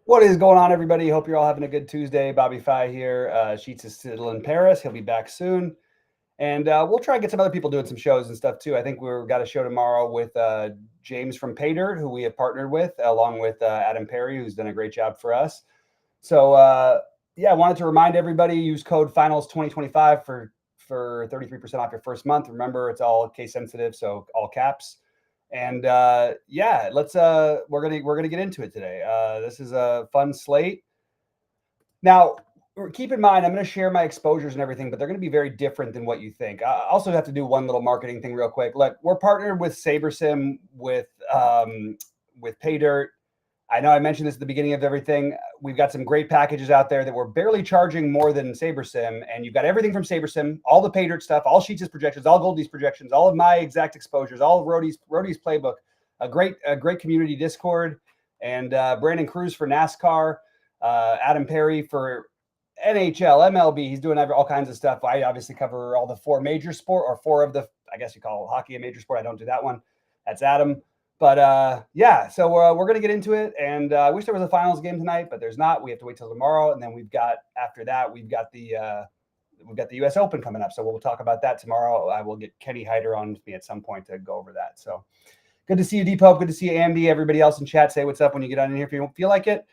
What is going on, everybody? Hope you're all having a good Tuesday. Bobby Fi here. Sheets is still in Paris. He'll be back soon. And we'll try and get some other people doing some shows and stuff, too. I think we've got a show tomorrow with James from Paydirt, who we have partnered with, along with Adam Perry, who's done a great job for us. So, I wanted to remind everybody, use code FINALS2025 for 33% off your first month. Remember, it's all case sensitive, so all caps. And let's we're gonna get into it today. This is a fun slate. Now, keep in mind, I'm going to share my exposures and everything, but they're going to be very different than what you think. I also have to do one little marketing thing real quick. Look, we're partnered with SaberSim with Paydirt. I know I mentioned this at the beginning of everything. We've got some great packages out there that we're barely charging more than SaberSim, and you've got everything from SaberSim, all the Paydirt stuff, all Sheets' projections, all Goldie's projections, all of my exact exposures, all of Rody's playbook, a great community Discord, and Brandon Cruz for NASCAR, Adam Perry for NHL, MLB. He's doing all kinds of stuff. I obviously cover all the four major sport, or four of the, I guess you call hockey a major sport. I don't do that one. That's Adam. But so we're going to get into it. And I wish there was a finals game tonight, but there's not. We have to wait till tomorrow. And then after that, we've got the US Open coming up. So we'll talk about that tomorrow. I will get Kenny Hyder on with me at some point to go over that. So good to see you, Depot. Good to see you, Andy. Everybody else in chat, say what's up when you get on in here if you don't feel like it.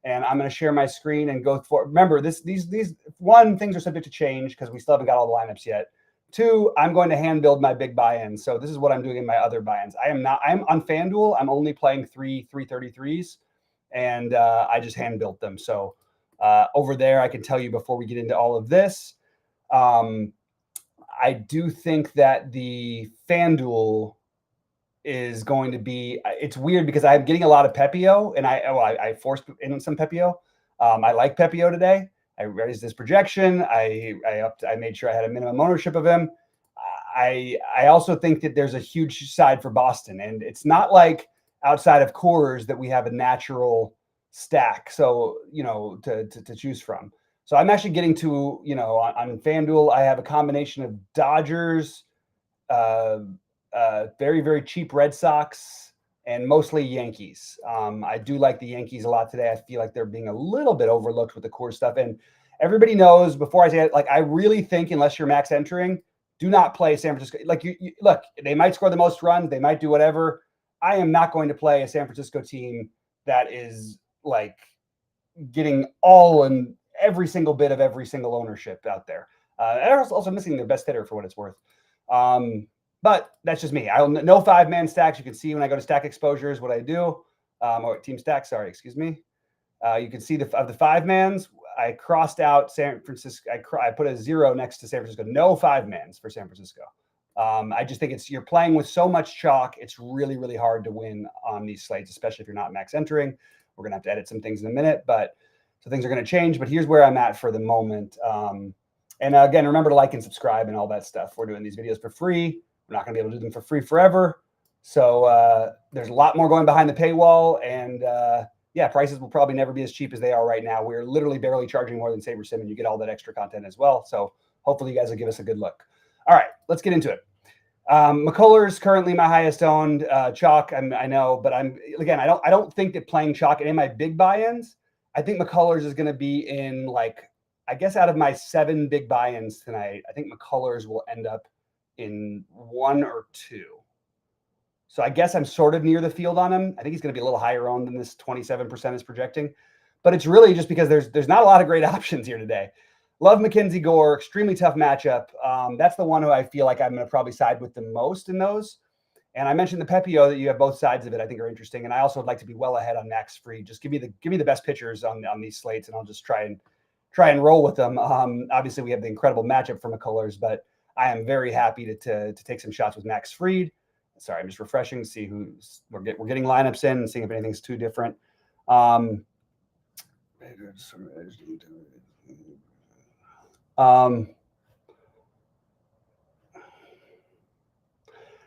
And I'm going to share my screen and go for. Remember, these one, things are subject to change because we still haven't got all the lineups yet. Two, I'm going to hand build my big buy-ins. So this is what I'm doing in my other buy-ins. I'm on FanDuel. I'm only playing 333s, and I just hand built them. So over there, I can tell you before we get into all of this, I do think that the FanDuel is going to be, it's weird because I'm getting a lot of Pepio, and I forced in some Pepio. I like Pepio today. I raised his projection. I made sure I had a minimum ownership of him. I also think that there's a huge side for Boston, and it's not like outside of Coors that we have a natural stack. So, to choose from. So I'm actually getting to, on FanDuel, I have a combination of Dodgers, very, very cheap Red Sox, and mostly Yankees. I do like the Yankees a lot today. I feel like they're being a little bit overlooked with the core stuff. And everybody knows, before I say it, I really think, unless you're max entering, do not play San Francisco. You look, they might score the most runs. They might do whatever. I am not going to play a San Francisco team that is getting all and every single bit of every single ownership out there. They're also missing their best hitter for what it's worth. But that's just me. No 5-man stacks. You can see when I go to stack exposures what I do. Or team stack, sorry, excuse me. You can see of the 5-mans, I crossed out San Francisco. I put a 0 next to San Francisco. No 5-mans for San Francisco. I just think you're playing with so much chalk. It's really, really hard to win on these slates, especially if you're not max entering. We're going to have to edit some things in a minute, so things are going to change. But here's where I'm at for the moment. And again, remember to like and subscribe and all that stuff. We're doing these videos for free. We're not going to be able to do them for free forever. So there's a lot more going behind the paywall. And prices will probably never be as cheap as they are right now. We're literally barely charging more than SaberSim, and you get all that extra content as well. So hopefully you guys will give us a good look. All right, let's get into it. McCullers currently my highest owned chalk. I know, but I don't think that playing chalk in my big buy-ins, I think McCullers is going to be in I guess out of my 7 big buy-ins tonight, I think McCullers will end up in 1 or 2. So I guess I'm sort of near the field on him. I think he's going to be a little higher owned than this 27% is projecting. But it's really just because there's not a lot of great options here today. Love Mackenzie Gore, extremely tough matchup. That's the one who I feel like I'm going to probably side with the most in those. And I mentioned the Pepio, that you have both sides of it, I think are interesting. And I also would like to be well ahead on Max Fried. Just give me the best pitchers on these slates, and I'll just try and roll with them. Obviously, we have the incredible matchup for McCullers, but I am very happy to take some shots with Max Fried. Sorry, I'm just refreshing to see who's we're getting lineups in and seeing if anything's too different. All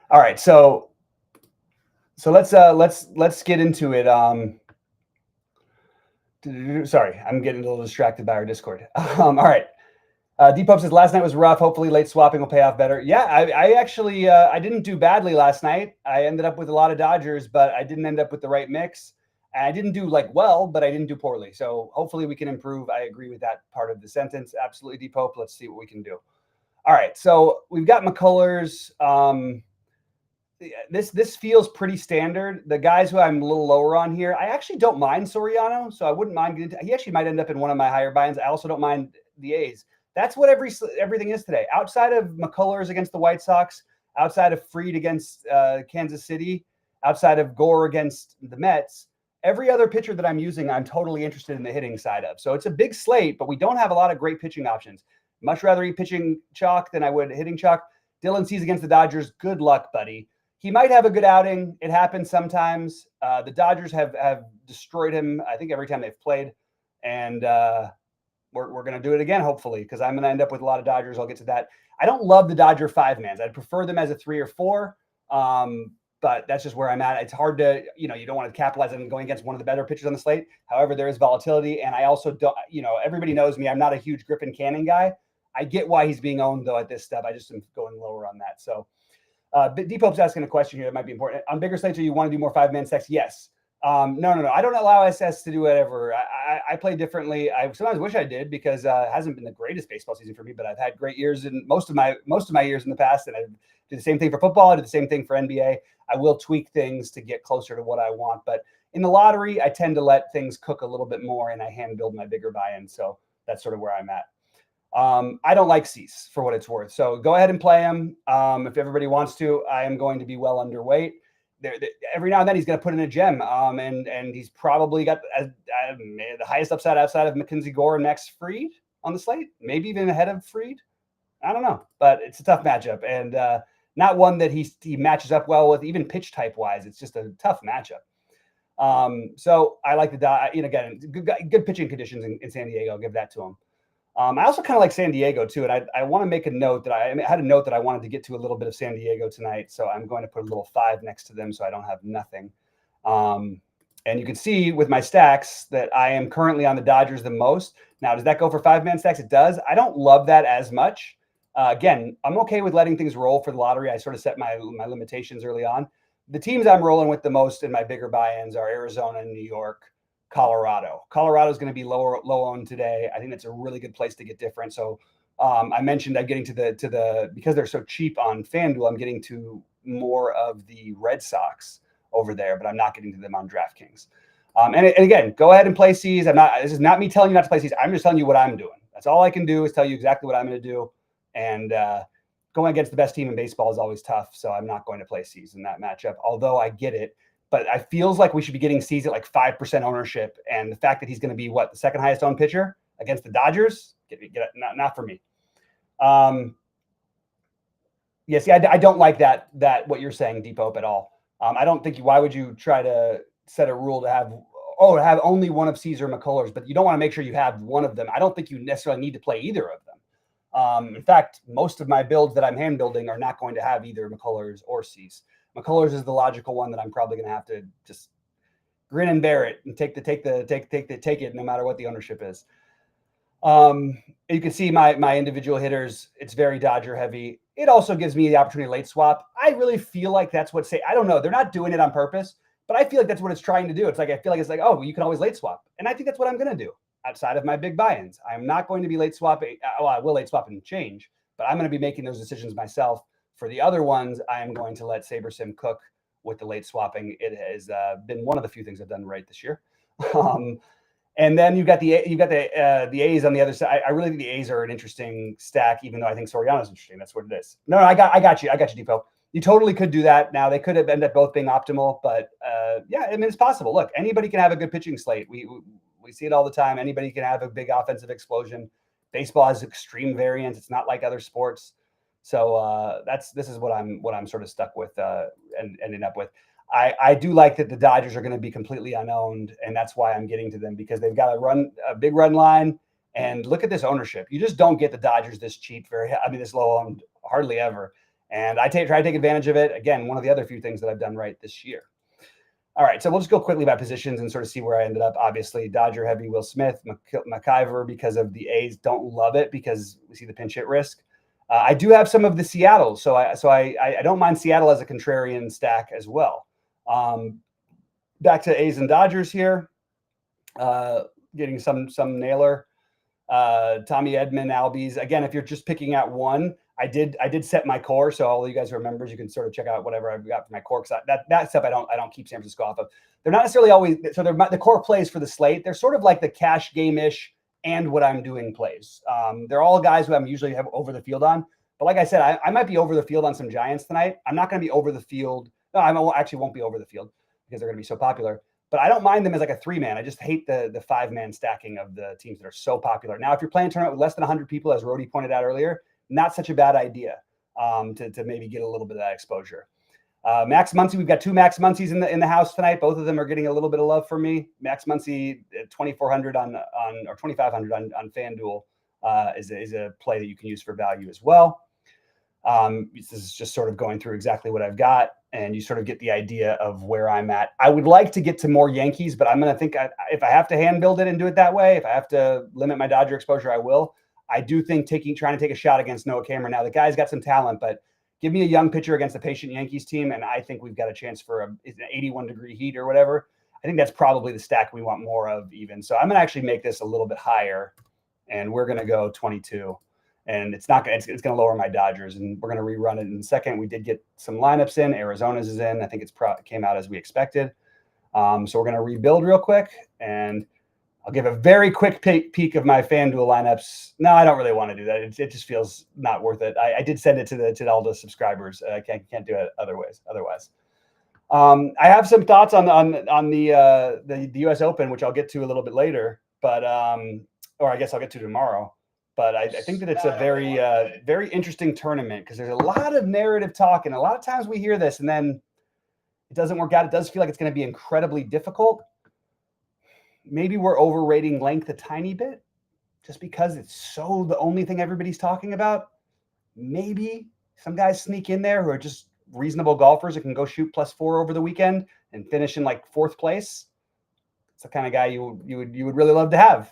right, so let's get into it. Sorry, I'm getting a little distracted by our Discord. All right. Depop says last night was rough. Hopefully late swapping will pay off better. Yeah, I actually I didn't do badly last night. I ended up with a lot of Dodgers, but I didn't end up with the right mix. I didn't do like well, but I didn't do poorly. So hopefully we can improve. I agree with that part of the sentence. Absolutely, D Pope. Let's see what we can do. All right, so we've got McCullers. This feels pretty standard. The guys who I'm a little lower on here, I actually don't mind Soriano, so I wouldn't mind getting. He actually might end up in one of my higher buy-ins. I also don't mind the A's. That's what everything is today. Outside of McCullers against the White Sox, outside of Fried against Kansas City, outside of Gore against the Mets, every other pitcher that I'm using, I'm totally interested in the hitting side of. So it's a big slate, but we don't have a lot of great pitching options. Much rather eat pitching chalk than I would hitting chalk. Dylan Cease against the Dodgers. Good luck, buddy. He might have a good outing. It happens sometimes. The Dodgers have destroyed him, I think, every time they've played. And we're going to do it again, hopefully, because I'm going to end up with a lot of Dodgers. I'll get to that. I don't love the Dodger 5-mans. I'd prefer them as a 3 or 4. But that's just where I'm at. It's hard to, you don't want to capitalize on going against one of the better pitchers on the slate. However, there is volatility. And I also don't, everybody knows me. I'm not a huge Griffin Canning guy. I get why he's being owned, though, at this step. I just am going lower on that. So D-Pope's asking a question here that might be important. On bigger slates, do you want to do more 5-man stacks? Yes. No. I don't allow SS to do whatever. I play differently. I sometimes wish I did because it hasn't been the greatest baseball season for me, but I've had great years in most of my years in the past, and I do the same thing for football. I do the same thing for NBA. I will tweak things to get closer to what I want, but in the lottery, I tend to let things cook a little bit more, and I hand build my bigger buy-in. So that's sort of where I'm at. I don't like Cease for what it's worth. So go ahead and play him. If everybody wants to, I am going to be well underweight. Every now and then he's going to put in a gem. And he's probably got the highest upside outside of Mackenzie Gore and Max Fried on the slate, maybe even ahead of Fried. I don't know, but it's a tough matchup and not one that he matches up well with, even pitch type wise. It's just a tough matchup. So I like again, good pitching conditions in San Diego. I'll give that to him. I also kind of like San Diego too, and I want to make a note that I had a note that I wanted to get to a little bit of San Diego tonight, so I'm going to put a little 5 next to them so I don't have nothing. And you can see with my stacks that I am currently on the Dodgers the most. Now, does that go for 5-man stacks? It does. I don't love that as much. Again, I'm okay with letting things roll for the lottery. I sort of set my limitations early on. The teams I'm rolling with the most in my bigger buy-ins are Arizona and New York. Colorado. Colorado is going to be low owned today. I think that's a really good place to get different. So I mentioned I'm getting to the because they're so cheap on FanDuel, I'm getting to more of the Red Sox over there, but I'm not getting to them on DraftKings. And again, go ahead and play C's. This is not me telling you not to play C's. I'm just telling you what I'm doing. That's all I can do is tell you exactly what I'm going to do. And going against the best team in baseball is always tough. So I'm not going to play C's in that matchup, although I get it. But I feels like we should be getting C's at like 5% ownership. And the fact that he's going to be the second highest owned pitcher against the Dodgers, get it, not for me. Yeah, see, I don't like that what you're saying, D-Pope, at all. I don't think why would you try to set a rule to have only one of C's or McCullers, but you don't want to make sure you have one of them. I don't think you necessarily need to play either of them. In fact, most of my builds that I'm hand building are not going to have either McCullers or C's. McCullers is the logical one that I'm probably going to have to just grin and bear it and take it no matter what the ownership is. You can see my individual hitters. It's very Dodger heavy. It also gives me the opportunity to late swap. I really feel like that's what I don't know. They're not doing it on purpose, but I feel like that's what it's trying to do. It's like, I feel like it's like, oh, you can always late swap. And I think that's what I'm going to do outside of my big buy-ins. I'm not going to be late swapping. Well, I will late swap and change, but I'm going to be making those decisions myself. For the other ones, I am going to let SaberSim cook with the late swapping. It has been one of the few things I've done right this year. And then you've got the A's on the other side. I really think the A's are an interesting stack, even though I think Soriano's interesting. That's what it is. No, I got you, Depot. You totally could do that. Now they could have ended up both being optimal, but yeah, I mean it's possible. Look, anybody can have a good pitching slate. We see it all the time. Anybody can have a big offensive explosion. Baseball has extreme variance. It's not like other sports. So this is what I'm sort of stuck with and ending up with. I do like that the Dodgers are going to be completely unowned, and that's why I'm getting to them because they've got a big run line. And look at this ownership. You just don't get the Dodgers this cheap, this low owned hardly ever. And I try to take advantage of it. Again, one of the other few things that I've done right this year. All right, so we'll just go quickly by positions and sort of see where I ended up. Obviously, Dodger heavy Will Smith, McIver because of the A's. Don't love it because we see the pinch hit risk. I do have some of the Seattle, so I don't mind Seattle as a contrarian stack as well. Back to A's and Dodgers here. Getting some nailer. Tommy Edman, Albies. Again, if you're just picking out one, I did set my core, so all you guys are members, you can sort of check out whatever I've got for my core. Because that stuff I don't keep San Francisco off of. They're not necessarily always so. They're the core plays for the slate. They're sort of like the cash game-ish and what I'm doing plays. They're all guys who I'm usually have over the field on. But like I said, I might be over the field on some Giants tonight. I'm not going to be over the field. No, I actually won't be over the field because they're going to be so popular. But I don't mind them as like a 3-man. I just hate the 5-man stacking of the teams that are so popular. Now, if you're playing a tournament with less than 100 people, as Rody pointed out earlier, not such a bad idea to maybe get a little bit of that exposure. Max Muncy, we've got 2 Max Muncies in the house tonight. Both of them are getting a little bit of love from me. Max Muncy at 2,400 on or 2,500 on FanDuel is a play that you can use for value as well. This is just sort of going through exactly what I've got, and you sort of get the idea of where I'm at. I would like to get to more Yankees, but I'm going to think if I have to hand build it and do it that way, if I have to limit my Dodger exposure, I will. I do think trying to take a shot against Noah Cameron. Now, the guy's got some talent, but give me a young pitcher against a patient Yankees team, and I think we've got a chance for an 81-degree heat or whatever. I think that's probably the stack we want more of even. So I'm going to actually make this a little bit higher, and we're going to go 22. And it's going to lower my Dodgers, and we're going to rerun it in a second. We did get some lineups in. Arizona's is in. I think came out as we expected. So we're going to rebuild real quick, and I'll give a very quick peek of my FanDuel lineups. No, I don't really want to do that. It just feels not worth it. I did send it to all the subscribers. I can't do it otherwise. I have some thoughts on the U.S. Open, which I'll get to a little bit later, but or I guess I'll get to tomorrow. But I think that it's a very, very interesting tournament because there's a lot of narrative talk. And a lot of times we hear this and then it doesn't work out. It does feel like it's going to be incredibly difficult. Maybe we're overrating length a tiny bit just because it's so the only thing everybody's talking about. Maybe some guys sneak in there who are just reasonable golfers that can go shoot +4 over the weekend and finish in like 4th place. It's the kind of guy you would really love to have.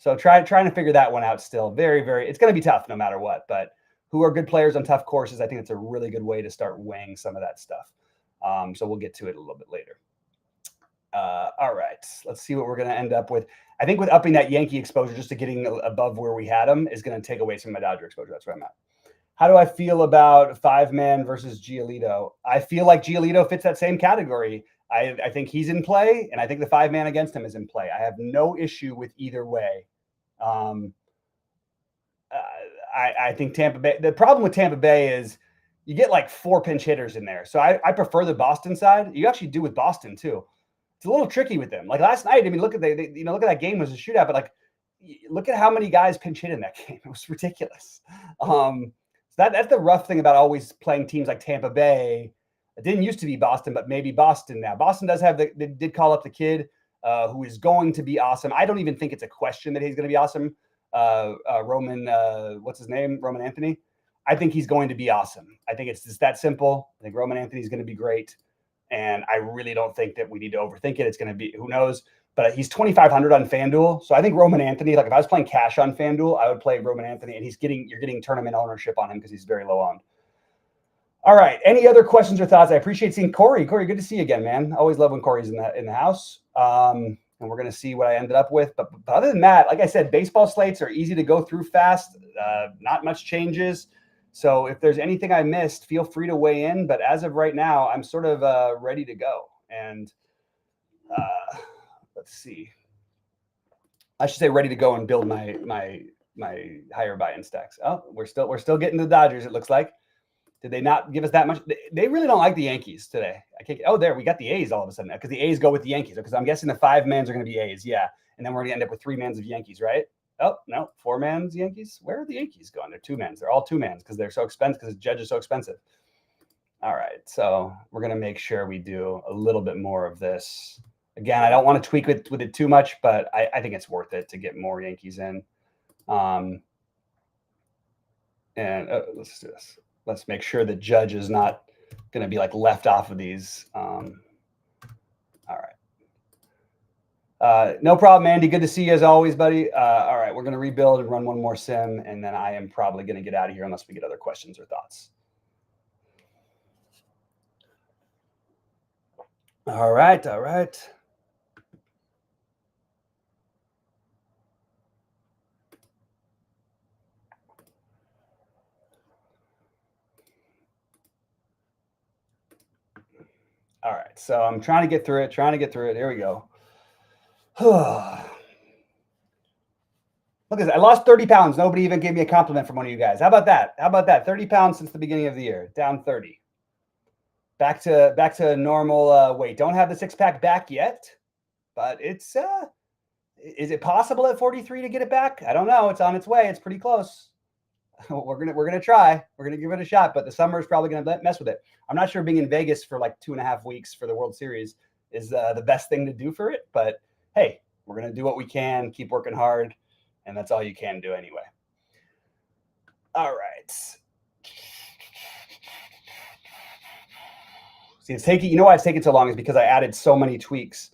So trying to figure that one out still. Very, very, it's going to be tough no matter what. But who are good players on tough courses, I think it's a really good way to start weighing some of that stuff. So we'll get to it a little bit later. All right, let's see what we're going to end up with. I think with upping that Yankee exposure just to getting above where we had them is going to take away some of my Dodger exposure. That's where I'm at. How do I feel about 5-man versus Giolito? I feel like Giolito fits that same category. I think he's in play, and I think the 5-man against him is in play. I have no issue with either way. I think Tampa Bay, the problem with Tampa Bay is you get like 4 pinch hitters in there. So I prefer the Boston side. You actually do with Boston too. It's a little tricky with them. Like last night, I mean, look at look at that game. It was a shootout, but like, look at how many guys pinch hit in that game. It was ridiculous. So that's the rough thing about always playing teams like Tampa Bay. It didn't used to be Boston, but maybe Boston now. Boston does have they did call up the kid who is going to be awesome. I don't even think it's a question that he's going to be awesome. Roman, what's his name? Roman Anthony. I think he's going to be awesome. I think it's just that simple. I think Roman Anthony is going to be great. And I really don't think that we need to overthink it. It's going to be, who knows, but he's 2,500 on FanDuel. So I think Roman Anthony, like if I was playing cash on FanDuel, I would play Roman Anthony, and you're getting tournament ownership on him because he's very low owned. All right. Any other questions or thoughts? I appreciate seeing Corey. Corey, good to see you again, man. Always love when Corey's in the house. And we're going to see what I ended up with. But other than that, like I said, baseball slates are easy to go through fast. Not much changes. So if there's anything I missed, feel free to weigh in. But as of right now, I'm sort of ready to go. And let's see. I should say ready to go and build my higher buy-in stacks. Oh, we're still getting the Dodgers, it looks like. Did they not give us that much? They really don't like the Yankees today. There, we got the A's all of a sudden because the A's go with the Yankees. Because I'm guessing the 5-mans are going to be A's, yeah. And then we're going to end up with 3-mans of Yankees, right? Oh, no, 4-mans Yankees. Where are the Yankees going? They're 2-mans. They're all 2-mans because they're so expensive, because the Judge is so expensive. All right, so we're going to make sure we do a little bit more of this. Again, I don't want to tweak with it too much, but I think it's worth it to get more Yankees in. And let's do this. Let's make sure the Judge is not going to be like left off of these. All right. No problem, Andy. Good to see you as always, buddy. All right. We're going to rebuild and run one more sim, and then I am probably going to get out of here unless we get other questions or thoughts. All right, all right. All right, so I'm trying to get through it, Here we go. Look at this. I lost 30 pounds. Nobody even gave me a compliment from one of you guys. How about that? 30 pounds since the beginning of the year. Down 30. Back to normal weight. Don't have the six-pack back yet, but it's is it possible at 43 to get it back? I don't know. It's on its way. It's pretty close. We're gonna try. We're gonna give it a shot, but the summer is probably gonna mess with it. I'm not sure being in Vegas for like 2.5 weeks for the World Series is the best thing to do for it. But hey, we're gonna do what we can, keep working hard, and that's all you can do anyway. All right. See, it's taking. You know why it's taking so long is because I added so many tweaks.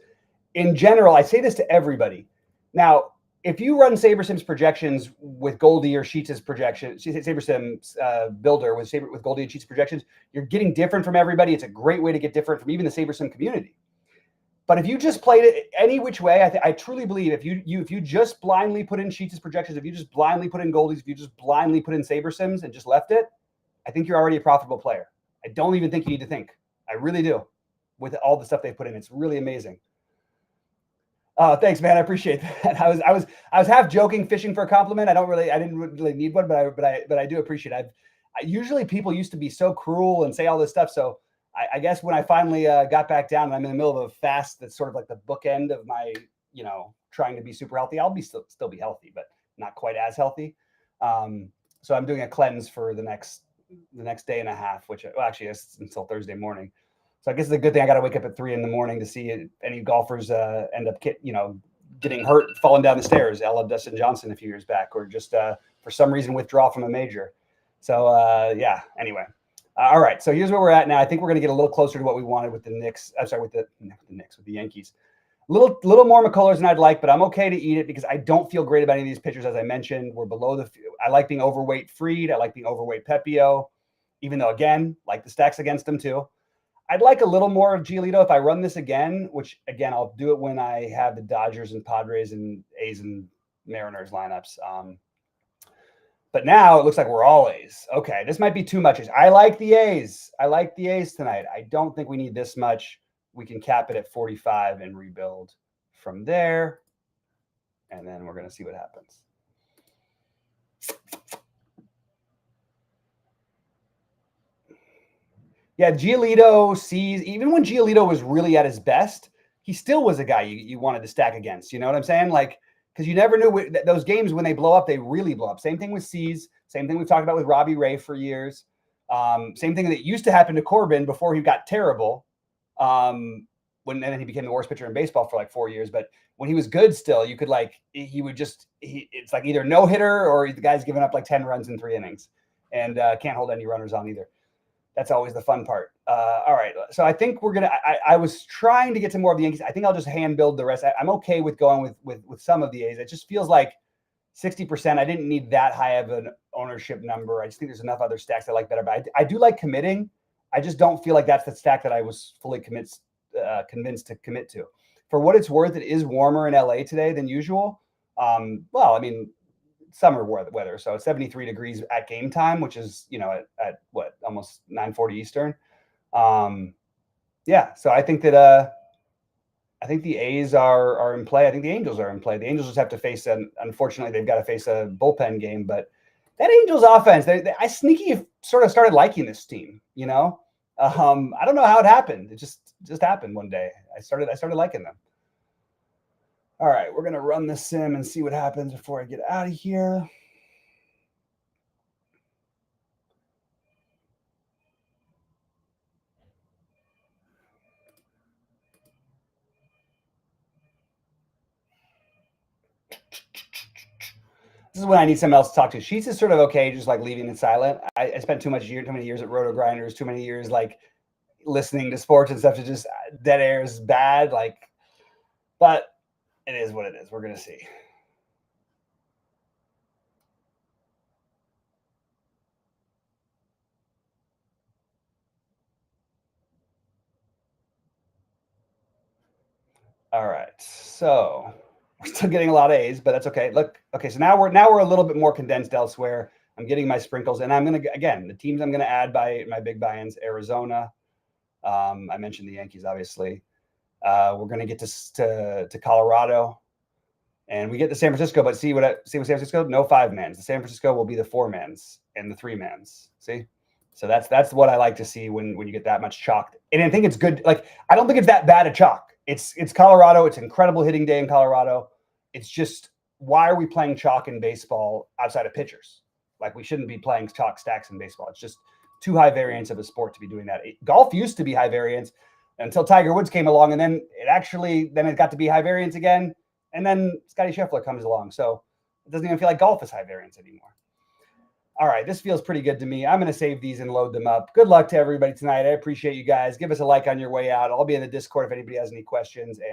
In general, I say this to everybody. Now, if you run SaberSim's projections with Goldie or Sheets' projections, SaberSim's builder with Goldie and Sheets' projections, you're getting different from everybody. It's a great way to get different from even the SaberSim community. But if you just played it any which way, I truly believe if you just blindly put in Sheets' projections, if you just blindly put in Goldie's, if you just blindly put in SaberSim's and just left it, I think you're already a profitable player. I don't even think you need to think. I really do. With all the stuff they put in, it's really amazing. Oh, thanks, man. I appreciate that. I was half joking, fishing for a compliment. I didn't really need one, but I do appreciate it. Usually people used to be so cruel and say all this stuff. So I guess when I finally got back down and I'm in the middle of a fast that's sort of like the bookend of my, trying to be super healthy. I'll be still be healthy, but not quite as healthy. So I'm doing a cleanse for the next day and a half, which actually is until Thursday morning. So I guess it's a good thing I got to wake up at 3 a.m. to see if any golfers end up getting hurt, falling down the stairs. I love Dustin Johnson a few years back, or just for some reason withdraw from a major. So yeah. Anyway, all right. So here's where we're at now. I think we're going to get a little closer to what we wanted with the Knicks. I'm sorry, with the Yankees. Little more McCullers than I'd like, but I'm okay to eat it because I don't feel great about any of these pitchers. As I mentioned, we're below I like being overweight Fried. I like being overweight Pepio, even though again, like the stacks against them too. I'd like a little more of Giolito if I run this again, which again, I'll do it when I have the Dodgers and Padres and A's and Mariners lineups. But now it looks like we're all A's. Okay, this might be too much. I like the A's. Tonight. I don't think we need this much. We can cap it at 45 and rebuild from there. And then we're going to see what happens. Yeah, Giolito sees, even when Giolito was really at his best, he still was a guy you wanted to stack against. You know what I'm saying? Like, because you never knew those games when they blow up, they really blow up. Same thing with C's. Same thing we've talked about with Robbie Ray for years. Same thing that used to happen to Corbin before he got terrible. And then he became the worst pitcher in baseball for like 4 years. But when he was good still, you could it's like either no hitter or the guy's giving up like 10 runs in 3 innings and can't hold any runners on either. That's always the fun part. All right. So I think we're going to, I was trying to get to more of the Yankees. I think I'll just hand build the rest. I'm okay with going with some of the A's. It just feels like 60%. I didn't need that high of an ownership number. I just think there's enough other stacks I like better. But I do like committing. I just don't feel like that's the stack that I was fully convinced to commit to. For what it's worth, it is warmer in LA today than usual. Well, I mean, summer weather. So it's 73 degrees at game time, which is, at what, almost 9:40 Eastern. Yeah. So I think that, I think the A's are in play. I think the Angels are in play. The Angels just have to face unfortunately, they've got to face a bullpen game, but that Angels offense, I sneaky sort of started liking this team, I don't know how it happened. It just happened one day. I started liking them. All right, we're going to run the sim and see what happens before I get out of here. This is when I need someone else to talk to. Sheets is sort of okay, just like leaving it silent. I spent too many years at Roto Grinders, too many years like listening to sports and stuff to just dead air is bad. But it is what it is. We're going to see. All right. So we're still getting a lot of A's, but that's okay. Look, okay. So now we're a little bit more condensed elsewhere. I'm getting my sprinkles, and I'm gonna again the teams I'm gonna add by my big buy-ins: Arizona. I mentioned the Yankees, obviously. We're gonna get to Colorado, and we get to San Francisco. But see what San Francisco? No 5-mans. The San Francisco will be the 4-mans and the 3-mans. See. So that's what I like to see when you get that much chalk. And I think it's good. Like, I don't think it's that bad a chalk. It's Colorado. It's an incredible hitting day in Colorado. It's just, why are we playing chalk in baseball outside of pitchers? Like, we shouldn't be playing chalk stacks in baseball. It's just too high variance of a sport to be doing that. Golf used to be high variance until Tiger Woods came along, and then it got to be high variance again. And then Scotty Scheffler comes along. So it doesn't even feel like golf is high variance anymore. All right, this feels pretty good to me. I'm going to save these and load them up. Good luck to everybody tonight. I appreciate you guys. Give us a like on your way out. I'll be in the Discord if anybody has any questions.